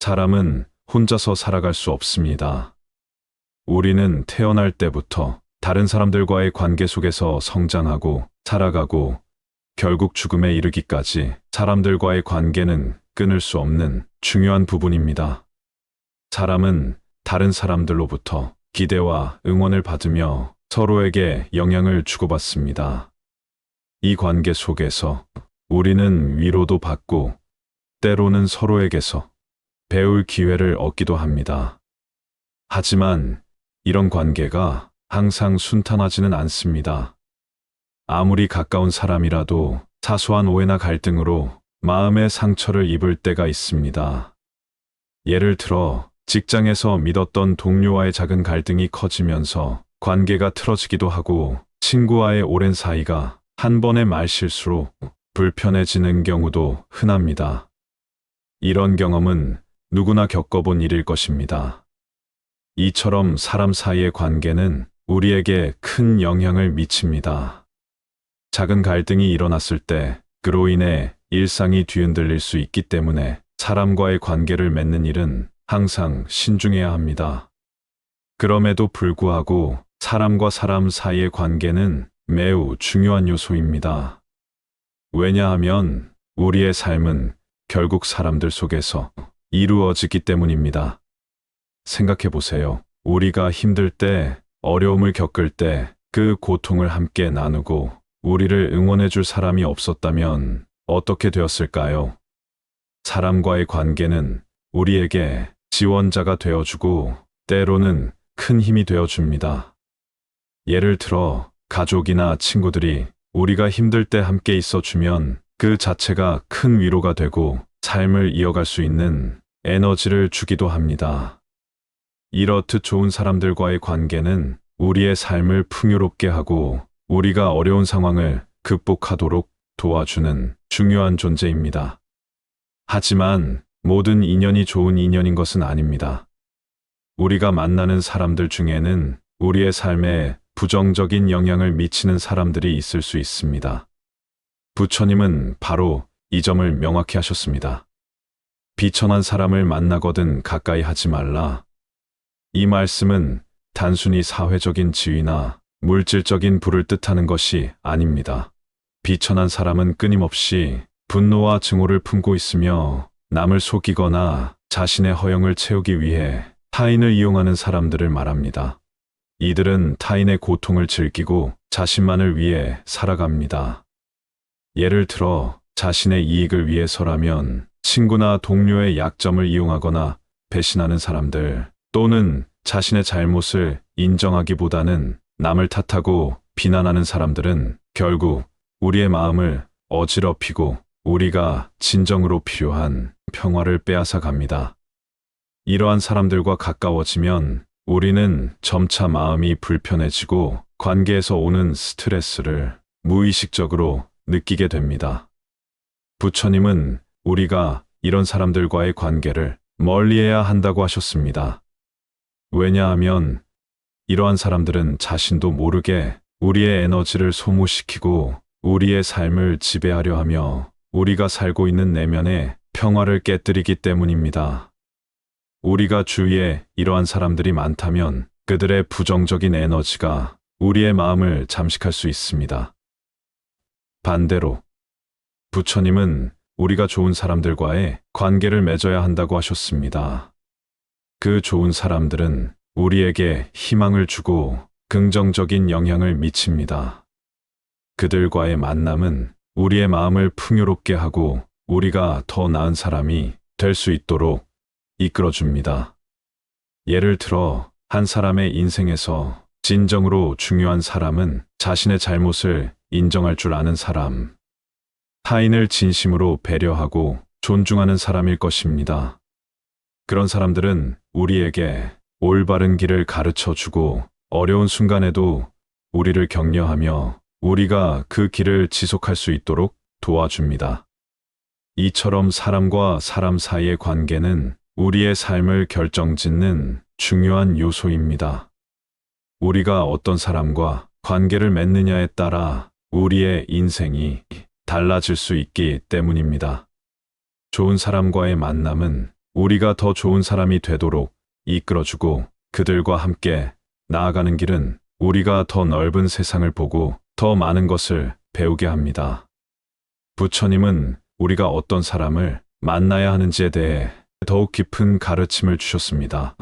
사람은 혼자서 살아갈 수 없습니다. 우리는 태어날 때부터 다른 사람들과의 관계 속에서 성장하고 살아가고 결국 죽음에 이르기까지 사람들과의 관계는 끊을 수 없는 중요한 부분입니다. 사람은 다른 사람들로부터 기대와 응원을 받으며 서로에게 영향을 주고받습니다. 이 관계 속에서 우리는 위로도 받고 때로는 서로에게서 배울 기회를 얻기도 합니다. 하지만 이런 관계가 항상 순탄하지는 않습니다. 아무리 가까운 사람이라도 사소한 오해나 갈등으로 마음의 상처를 입을 때가 있습니다. 예를 들어 직장에서 믿었던 동료와의 작은 갈등이 커지면서 관계가 틀어지기도 하고 친구와의 오랜 사이가 한 번의 말실수로 불편해지는 경우도 흔합니다. 이런 경험은 누구나 겪어본 일일 것입니다. 이처럼 사람 사이의 관계는 우리에게 큰 영향을 미칩니다. 작은 갈등이 일어났을 때 그로 인해 일상이 뒤흔들릴 수 있기 때문에 사람과의 관계를 맺는 일은 항상 신중해야 합니다. 그럼에도 불구하고 사람과 사람 사이의 관계는 매우 중요한 요소입니다. 왜냐하면 우리의 삶은 결국 사람들 속에서 이루어지기 때문입니다. 생각해 보세요. 우리가 힘들 때, 어려움을 겪을 때 그 고통을 함께 나누고 우리를 응원해 줄 사람이 없었다면 어떻게 되었을까요? 사람과의 관계는 우리에게 지원자가 되어주고 때로는 큰 힘이 되어줍니다. 예를 들어 가족이나 친구들이 우리가 힘들 때 함께 있어주면 그 자체가 큰 위로가 되고 삶을 이어갈 수 있는 에너지를 주기도 합니다. 이렇듯 좋은 사람들과의 관계는 우리의 삶을 풍요롭게 하고 우리가 어려운 상황을 극복하도록 도와주는 중요한 존재입니다. 하지만 모든 인연이 좋은 인연인 것은 아닙니다. 우리가 만나는 사람들 중에는 우리의 삶에 부정적인 영향을 미치는 사람들이 있을 수 있습니다. 부처님은 바로 이 점을 명확히 하셨습니다. 비천한 사람을 만나거든 가까이 하지 말라. 이 말씀은 단순히 사회적인 지위나 물질적인 부를 뜻하는 것이 아닙니다. 비천한 사람은 끊임없이 분노와 증오를 품고 있으며 남을 속이거나 자신의 허영을 채우기 위해 타인을 이용하는 사람들을 말합니다. 이들은 타인의 고통을 즐기고 자신만을 위해 살아갑니다. 예를 들어 자신의 이익을 위해서라면 친구나 동료의 약점을 이용하거나 배신하는 사람들, 또는 자신의 잘못을 인정하기보다는 남을 탓하고 비난하는 사람들은 결국 우리의 마음을 어지럽히고 우리가 진정으로 필요한 평화를 빼앗아 갑니다. 이러한 사람들과 가까워지면 우리는 점차 마음이 불편해지고 관계에서 오는 스트레스를 무의식적으로 느끼게 됩니다. 부처님은 우리가 이런 사람들과의 관계를 멀리해야 한다고 하셨습니다. 왜냐하면 이러한 사람들은 자신도 모르게 우리의 에너지를 소모시키고 우리의 삶을 지배하려 하며 우리가 살고 있는 내면의 평화를 깨뜨리기 때문입니다. 우리가 주위에 이러한 사람들이 많다면 그들의 부정적인 에너지가 우리의 마음을 잠식할 수 있습니다. 반대로 부처님은 우리가 좋은 사람들과의 관계를 맺어야 한다고 하셨습니다. 그 좋은 사람들은 우리에게 희망을 주고 긍정적인 영향을 미칩니다. 그들과의 만남은 우리의 마음을 풍요롭게 하고 우리가 더 나은 사람이 될 수 있도록 이끌어줍니다. 예를 들어 한 사람의 인생에서 진정으로 중요한 사람은 자신의 잘못을 인정할 줄 아는 사람, 타인을 진심으로 배려하고 존중하는 사람일 것입니다. 그런 사람들은 우리에게 올바른 길을 가르쳐 주고 어려운 순간에도 우리를 격려하며 우리가 그 길을 지속할 수 있도록 도와줍니다. 이처럼 사람과 사람 사이의 관계는 우리의 삶을 결정짓는 중요한 요소입니다. 우리가 어떤 사람과 관계를 맺느냐에 따라 우리의 인생이 달라질 수 있기 때문입니다. 좋은 사람과의 만남은 우리가 더 좋은 사람이 되도록 이끌어주고 그들과 함께 나아가는 길은 우리가 더 넓은 세상을 보고 더 많은 것을 배우게 합니다. 부처님은 우리가 어떤 사람을 만나야 하는지에 대해 더욱 깊은 가르침을 주셨습니다.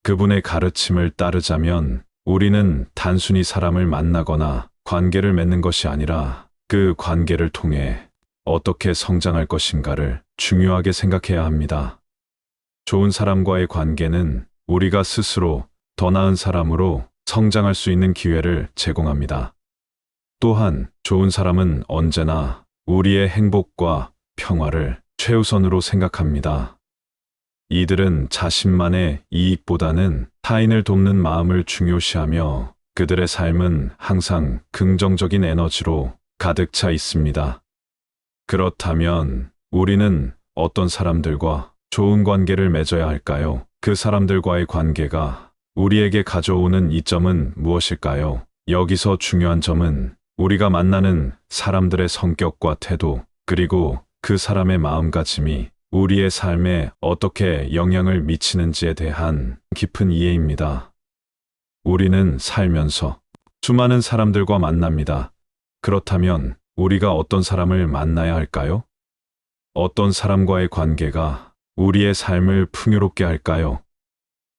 그분의 가르침을 따르자면 우리는 단순히 사람을 만나거나 관계를 맺는 것이 아니라 그 관계를 통해 어떻게 성장할 것인가를 중요하게 생각해야 합니다. 좋은 사람과의 관계는 우리가 스스로 더 나은 사람으로 성장할 수 있는 기회를 제공합니다. 또한 좋은 사람은 언제나 우리의 행복과 평화를 최우선으로 생각합니다. 이들은 자신만의 이익보다는 타인을 돕는 마음을 중요시하며 그들의 삶은 항상 긍정적인 에너지로 가득 차 있습니다. 그렇다면 우리는 어떤 사람들과 좋은 관계를 맺어야 할까요? 그 사람들과의 관계가 우리에게 가져오는 이점은 무엇일까요? 여기서 중요한 점은 우리가 만나는 사람들의 성격과 태도, 그리고 그 사람의 마음가짐이 우리의 삶에 어떻게 영향을 미치는지에 대한 깊은 이해입니다. 우리는 살면서 수많은 사람들과 만납니다. 그렇다면 우리가 어떤 사람을 만나야 할까요? 어떤 사람과의 관계가 우리의 삶을 풍요롭게 할까요?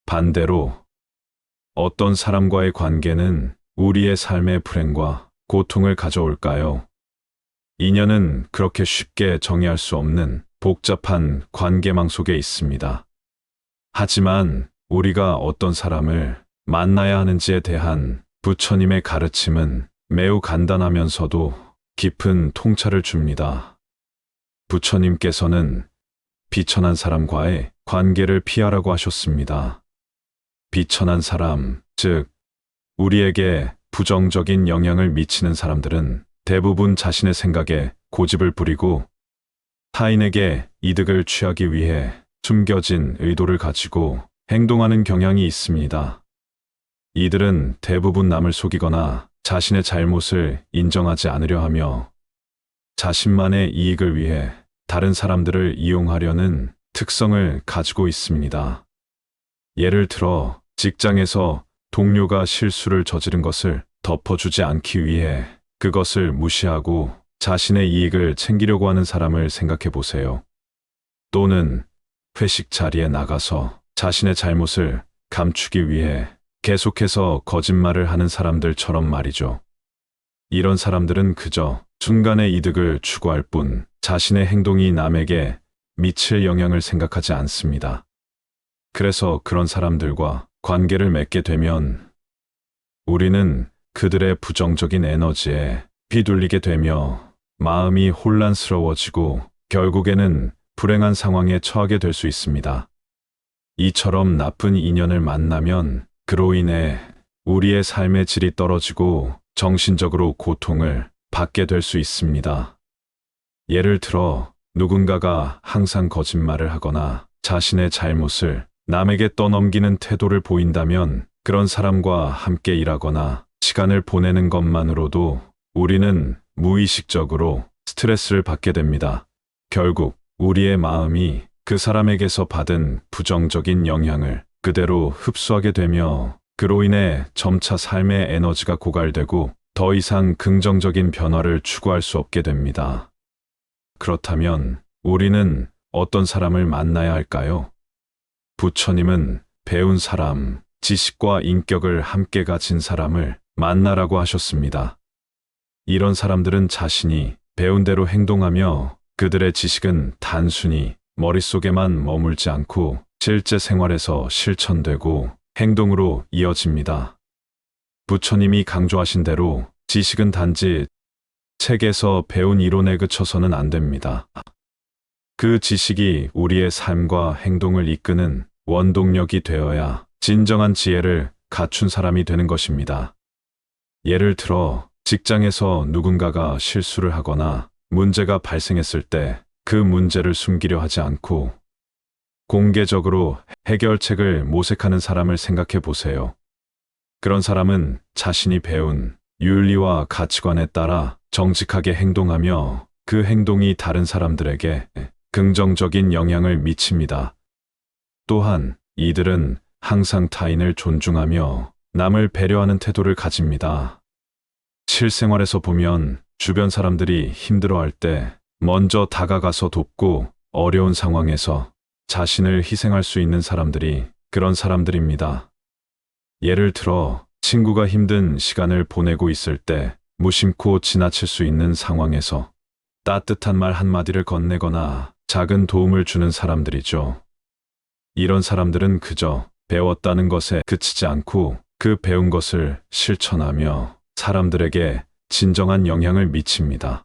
반대로 어떤 사람과의 관계는 우리의 삶에 불행과 고통을 가져올까요? 인연은 그렇게 쉽게 정의할 수 없는 복잡한 관계망 속에 있습니다. 하지만 우리가 어떤 사람을 만나야 하는지에 대한 부처님의 가르침은 매우 간단하면서도 깊은 통찰을 줍니다. 부처님께서는 비천한 사람과의 관계를 피하라고 하셨습니다. 비천한 사람, 즉 우리에게 부정적인 영향을 미치는 사람들은 대부분 자신의 생각에 고집을 부리고 타인에게 이득을 취하기 위해 숨겨진 의도를 가지고 행동하는 경향이 있습니다. 이들은 대부분 남을 속이거나 자신의 잘못을 인정하지 않으려 하며 자신만의 이익을 위해 다른 사람들을 이용하려는 특성을 가지고 있습니다. 예를 들어 직장에서 동료가 실수를 저지른 것을 덮어주지 않기 위해 그것을 무시하고 자신의 이익을 챙기려고 하는 사람을 생각해 보세요. 또는 회식 자리에 나가서 자신의 잘못을 감추기 위해 계속해서 거짓말을 하는 사람들처럼 말이죠. 이런 사람들은 그저 순간의 이득을 추구할 뿐 자신의 행동이 남에게 미칠 영향을 생각하지 않습니다. 그래서 그런 사람들과 관계를 맺게 되면 우리는 그들의 부정적인 에너지에 휘둘리게 되며 마음이 혼란스러워지고 결국에는 불행한 상황에 처하게 될 수 있습니다. 이처럼 나쁜 인연을 만나면 그로 인해 우리의 삶의 질이 떨어지고 정신적으로 고통을 받게 될 수 있습니다. 예를 들어 누군가가 항상 거짓말을 하거나 자신의 잘못을 남에게 떠넘기는 태도를 보인다면 그런 사람과 함께 일하거나 시간을 보내는 것만으로도 우리는 무의식적으로 스트레스를 받게 됩니다. 결국 우리의 마음이 그 사람에게서 받은 부정적인 영향을 그대로 흡수하게 되며 그로 인해 점차 삶의 에너지가 고갈되고 더 이상 긍정적인 변화를 추구할 수 없게 됩니다. 그렇다면 우리는 어떤 사람을 만나야 할까요? 부처님은 배운 사람, 지식과 인격을 함께 가진 사람을 만나라고 하셨습니다. 이런 사람들은 자신이 배운 대로 행동하며 그들의 지식은 단순히 머릿속에만 머물지 않고 실제 생활에서 실천되고 행동으로 이어집니다. 부처님이 강조하신 대로 지식은 단지 책에서 배운 이론에 그쳐서는 안 됩니다. 그 지식이 우리의 삶과 행동을 이끄는 원동력이 되어야 진정한 지혜를 갖춘 사람이 되는 것입니다. 예를 들어 직장에서 누군가가 실수를 하거나 문제가 발생했을 때 그 문제를 숨기려 하지 않고 공개적으로 해결책을 모색하는 사람을 생각해 보세요. 그런 사람은 자신이 배운 윤리와 가치관에 따라 정직하게 행동하며 그 행동이 다른 사람들에게 긍정적인 영향을 미칩니다. 또한 이들은 항상 타인을 존중하며 남을 배려하는 태도를 가집니다. 실생활에서 보면 주변 사람들이 힘들어할 때 먼저 다가가서 돕고 어려운 상황에서 자신을 희생할 수 있는 사람들이 그런 사람들입니다. 예를 들어 친구가 힘든 시간을 보내고 있을 때 무심코 지나칠 수 있는 상황에서 따뜻한 말 한마디를 건네거나 작은 도움을 주는 사람들이죠. 이런 사람들은 그저 배웠다는 것에 그치지 않고 그 배운 것을 실천하며 사람들에게 진정한 영향을 미칩니다.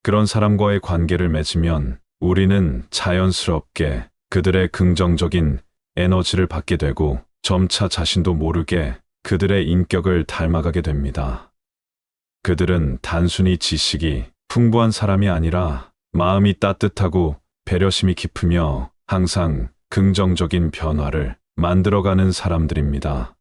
그런 사람과의 관계를 맺으면 우리는 자연스럽게 그들의 긍정적인 에너지를 받게 되고 점차 자신도 모르게 그들의 인격을 닮아가게 됩니다. 그들은 단순히 지식이 풍부한 사람이 아니라 마음이 따뜻하고 배려심이 깊으며 항상 긍정적인 변화를 만들어가는 사람들입니다.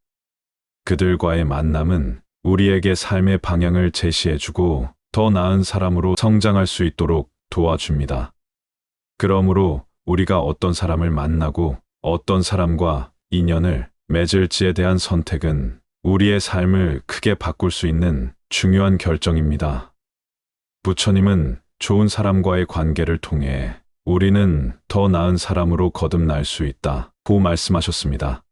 그들과의 만남은 우리에게 삶의 방향을 제시해주고 더 나은 사람으로 성장할 수 있도록 도와줍니다. 그러므로 우리가 어떤 사람을 만나고 어떤 사람과 인연을 맺을지에 대한 선택은 우리의 삶을 크게 바꿀 수 있는 중요한 결정입니다. 부처님은 좋은 사람과의 관계를 통해 우리는 더 나은 사람으로 거듭날 수 있다고 말씀하셨습니다.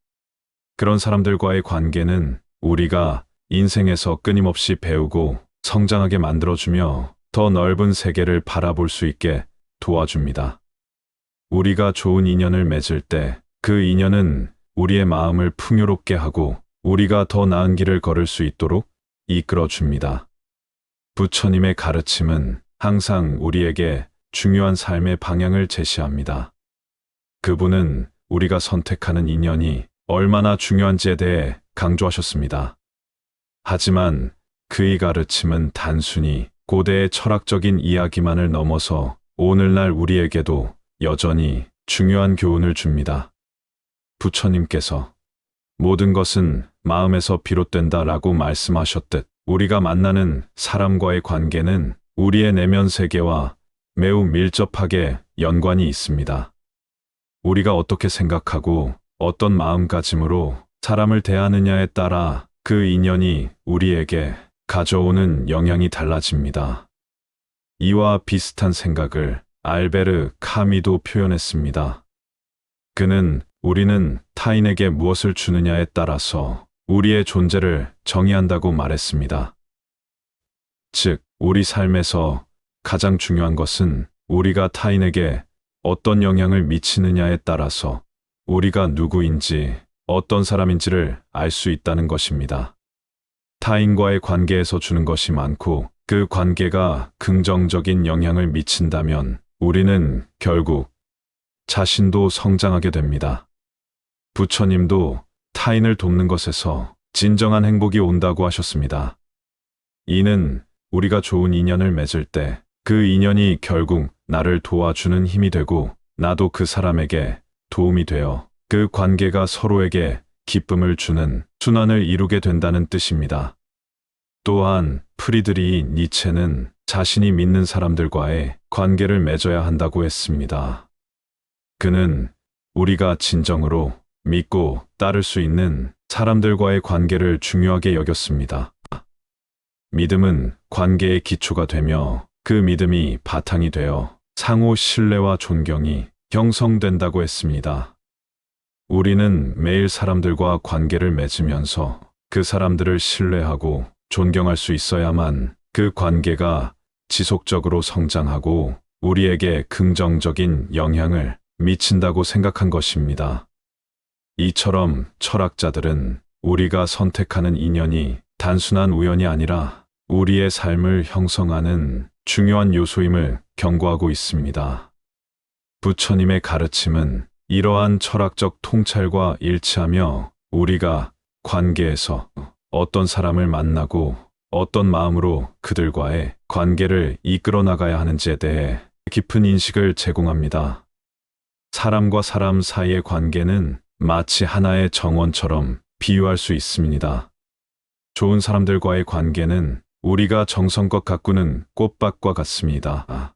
그런 사람들과의 관계는 우리가 인생에서 끊임없이 배우고 성장하게 만들어주며 더 넓은 세계를 바라볼 수 있게 도와줍니다. 우리가 좋은 인연을 맺을 때 그 인연은 우리의 마음을 풍요롭게 하고 우리가 더 나은 길을 걸을 수 있도록 이끌어줍니다. 부처님의 가르침은 항상 우리에게 중요한 삶의 방향을 제시합니다. 그분은 우리가 선택하는 인연이 얼마나 중요한지에 대해 강조하셨습니다. 하지만 그의 가르침은 단순히 고대의 철학적인 이야기만을 넘어서 오늘날 우리에게도 여전히 중요한 교훈을 줍니다. 부처님께서 모든 것은 마음에서 비롯된다라고 말씀하셨듯 우리가 만나는 사람과의 관계는 우리의 내면 세계와 매우 밀접하게 연관이 있습니다. 우리가 어떻게 생각하고 어떤 마음가짐으로 사람을 대하느냐에 따라 그 인연이 우리에게 가져오는 영향이 달라집니다. 이와 비슷한 생각을 알베르 카미도 표현했습니다. 그는 우리는 타인에게 무엇을 주느냐에 따라서 우리의 존재를 정의한다고 말했습니다. 즉, 우리 삶에서 가장 중요한 것은 우리가 타인에게 어떤 영향을 미치느냐에 따라서 우리가 누구인지 어떤 사람인지를 알 수 있다는 것입니다. 타인과의 관계에서 주는 것이 많고 그 관계가 긍정적인 영향을 미친다면 우리는 결국 자신도 성장하게 됩니다. 부처님도 타인을 돕는 것에서 진정한 행복이 온다고 하셨습니다. 이는 우리가 좋은 인연을 맺을 때 그 인연이 결국 나를 도와주는 힘이 되고 나도 그 사람에게 도움이 되어 그 관계가 서로에게 기쁨을 주는 순환을 이루게 된다는 뜻입니다. 또한 프리드리히 니체는 자신이 믿는 사람들과의 관계를 맺어야 한다고 했습니다. 그는 우리가 진정으로 믿고 따를 수 있는 사람들과의 관계를 중요하게 여겼습니다. 믿음은 관계의 기초가 되며 그 믿음이 바탕이 되어 상호 신뢰와 존경이 형성된다고 했습니다. 우리는 매일 사람들과 관계를 맺으면서 그 사람들을 신뢰하고 존경할 수 있어야만 그 관계가 지속적으로 성장하고 우리에게 긍정적인 영향을 미친다고 생각한 것입니다. 이처럼 철학자들은 우리가 선택하는 인연이 단순한 우연이 아니라 우리의 삶을 형성하는 중요한 요소임을 경고하고 있습니다. 부처님의 가르침은 이러한 철학적 통찰과 일치하며 우리가 관계에서 어떤 사람을 만나고 어떤 마음으로 그들과의 관계를 이끌어 나가야 하는지에 대해 깊은 인식을 제공합니다. 사람과 사람 사이의 관계는 마치 하나의 정원처럼 비유할 수 있습니다. 좋은 사람들과의 관계는 우리가 정성껏 가꾸는 꽃밭과 같습니다.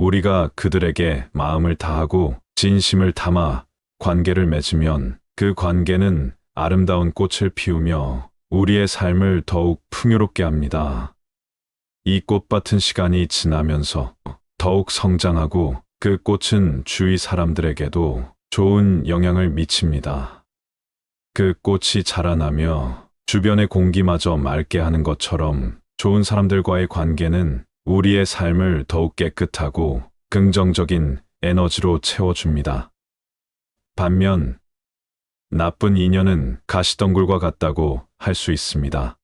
우리가 그들에게 마음을 다하고 진심을 담아 관계를 맺으면 그 관계는 아름다운 꽃을 피우며 우리의 삶을 더욱 풍요롭게 합니다. 이 꽃밭은 시간이 지나면서 더욱 성장하고 그 꽃은 주위 사람들에게도 좋은 영향을 미칩니다. 그 꽃이 자라나며 주변의 공기마저 맑게 하는 것처럼 좋은 사람들과의 관계는 우리의 삶을 더욱 깨끗하고 긍정적인 에너지로 채워줍니다. 반면 나쁜 인연은 가시덩굴과 같다고 할 수 있습니다.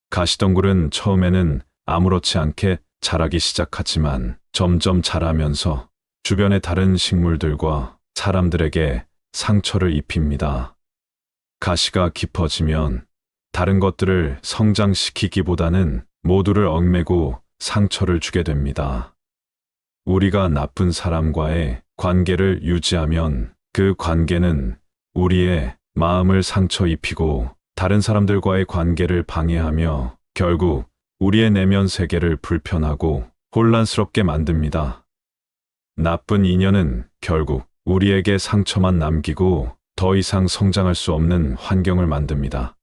가시덩굴은 처음에는 아무렇지 않게 자라기 시작하지만 점점 자라면서 주변의 다른 식물들과 사람들에게 상처를 입힙니다. 가시가 깊어지면 다른 것들을 성장시키기보다는 모두를 얽매고 상처를 주게 됩니다. 우리가 나쁜 사람과의 관계를 유지하면 그 관계는 우리의 마음을 상처 입히고 다른 사람들과의 관계를 방해하며 결국 우리의 내면 세계를 불편하고 혼란스럽게 만듭니다. 나쁜 인연은 결국 우리에게 상처만 남기고 더 이상 성장할 수 없는 환경을 만듭니다.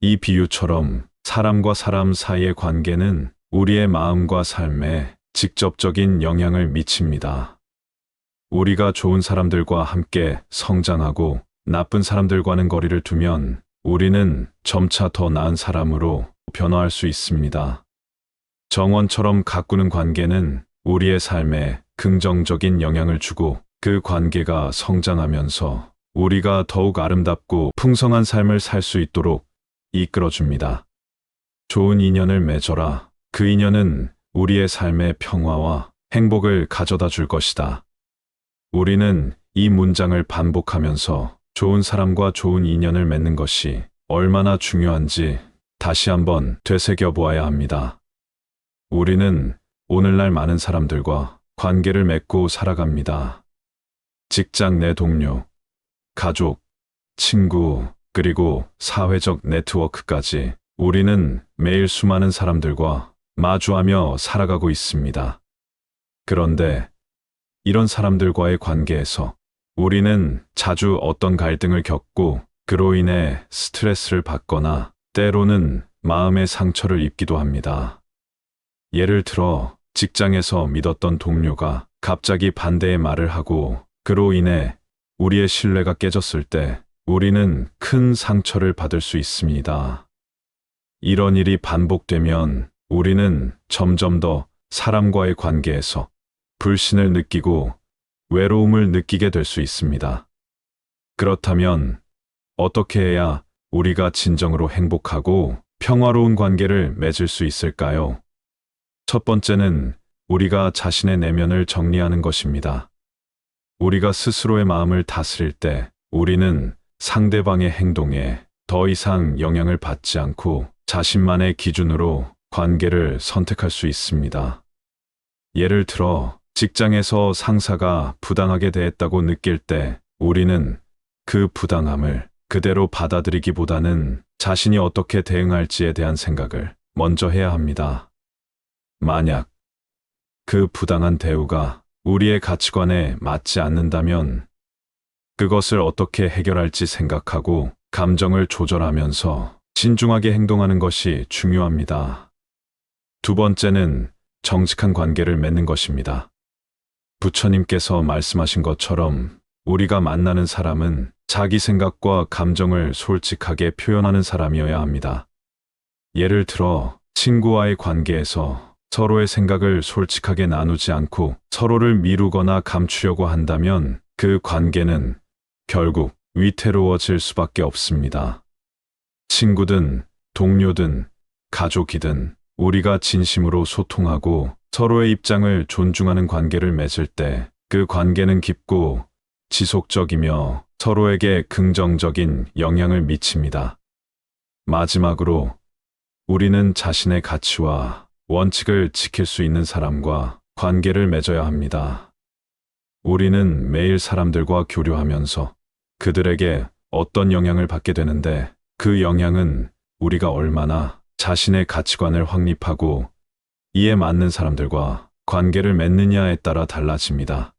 이 비유처럼 사람과 사람 사이의 관계는 우리의 마음과 삶에 직접적인 영향을 미칩니다. 우리가 좋은 사람들과 함께 성장하고 나쁜 사람들과는 거리를 두면 우리는 점차 더 나은 사람으로 변화할 수 있습니다. 정원처럼 가꾸는 관계는 우리의 삶에 긍정적인 영향을 주고 그 관계가 성장하면서 우리가 더욱 아름답고 풍성한 삶을 살 수 있도록 이끌어줍니다. 좋은 인연을 맺어라. 그 인연은 우리의 삶의 평화와 행복을 가져다 줄 것이다. 우리는 이 문장을 반복하면서 좋은 사람과 좋은 인연을 맺는 것이 얼마나 중요한지 다시 한번 되새겨 보아야 합니다. 우리는 오늘날 많은 사람들과 관계를 맺고 살아갑니다. 직장 내 동료, 가족, 친구, 그리고 사회적 네트워크까지 우리는 매일 수많은 사람들과 마주하며 살아가고 있습니다. 그런데 이런 사람들과의 관계에서 우리는 자주 어떤 갈등을 겪고 그로 인해 스트레스를 받거나 때로는 마음의 상처를 입기도 합니다. 예를 들어 직장에서 믿었던 동료가 갑자기 반대의 말을 하고 그로 인해 우리의 신뢰가 깨졌을 때 우리는 큰 상처를 받을 수 있습니다. 이런 일이 반복되면 우리는 점점 더 사람과의 관계에서 불신을 느끼고 외로움을 느끼게 될 수 있습니다. 그렇다면 어떻게 해야 우리가 진정으로 행복하고 평화로운 관계를 맺을 수 있을까요? 첫 번째는 우리가 자신의 내면을 정리하는 것입니다. 우리가 스스로의 마음을 다스릴 때 우리는 상대방의 행동에 더 이상 영향을 받지 않고 자신만의 기준으로 관계를 선택할 수 있습니다. 예를 들어 직장에서 상사가 부당하게 대했다고 느낄 때 우리는 그 부당함을 그대로 받아들이기보다는 자신이 어떻게 대응할지에 대한 생각을 먼저 해야 합니다. 만약 그 부당한 대우가 우리의 가치관에 맞지 않는다면 그것을 어떻게 해결할지 생각하고 감정을 조절하면서 신중하게 행동하는 것이 중요합니다. 두 번째는 정직한 관계를 맺는 것입니다. 부처님께서 말씀하신 것처럼 우리가 만나는 사람은 자기 생각과 감정을 솔직하게 표현하는 사람이어야 합니다. 예를 들어 친구와의 관계에서 서로의 생각을 솔직하게 나누지 않고 서로를 미루거나 감추려고 한다면 그 관계는 결국 위태로워질 수밖에 없습니다. 친구든 동료든 가족이든 우리가 진심으로 소통하고 서로의 입장을 존중하는 관계를 맺을 때 그 관계는 깊고 지속적이며 서로에게 긍정적인 영향을 미칩니다. 마지막으로 우리는 자신의 가치와 원칙을 지킬 수 있는 사람과 관계를 맺어야 합니다. 우리는 매일 사람들과 교류하면서 그들에게 어떤 영향을 받게 되는데 그 영향은 우리가 얼마나 자신의 가치관을 확립하고 이에 맞는 사람들과 관계를 맺느냐에 따라 달라집니다.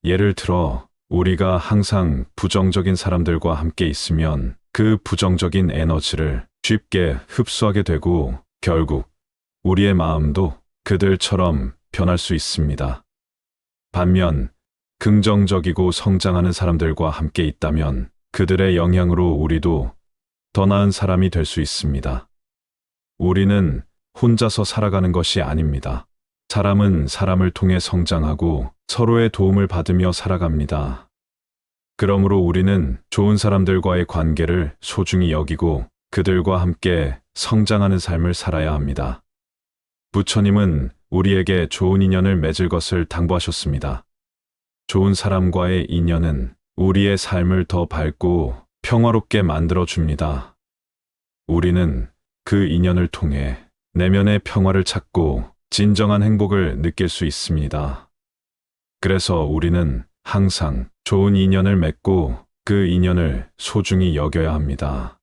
예를 들어, 우리가 항상 부정적인 사람들과 함께 있으면 그 부정적인 에너지를 쉽게 흡수하게 되고 결국 우리의 마음도 그들처럼 변할 수 있습니다. 반면 긍정적이고 성장하는 사람들과 함께 있다면 그들의 영향으로 우리도 더 나은 사람이 될 수 있습니다. 우리는 혼자서 살아가는 것이 아닙니다. 사람은 사람을 통해 성장하고 서로의 도움을 받으며 살아갑니다. 그러므로 우리는 좋은 사람들과의 관계를 소중히 여기고 그들과 함께 성장하는 삶을 살아야 합니다. 부처님은 우리에게 좋은 인연을 맺을 것을 당부하셨습니다. 좋은 사람과의 인연은 우리의 삶을 더 밝고 평화롭게 만들어 줍니다. 우리는 그 인연을 통해 내면의 평화를 찾고 진정한 행복을 느낄 수 있습니다. 그래서 우리는 항상 좋은 인연을 맺고 그 인연을 소중히 여겨야 합니다.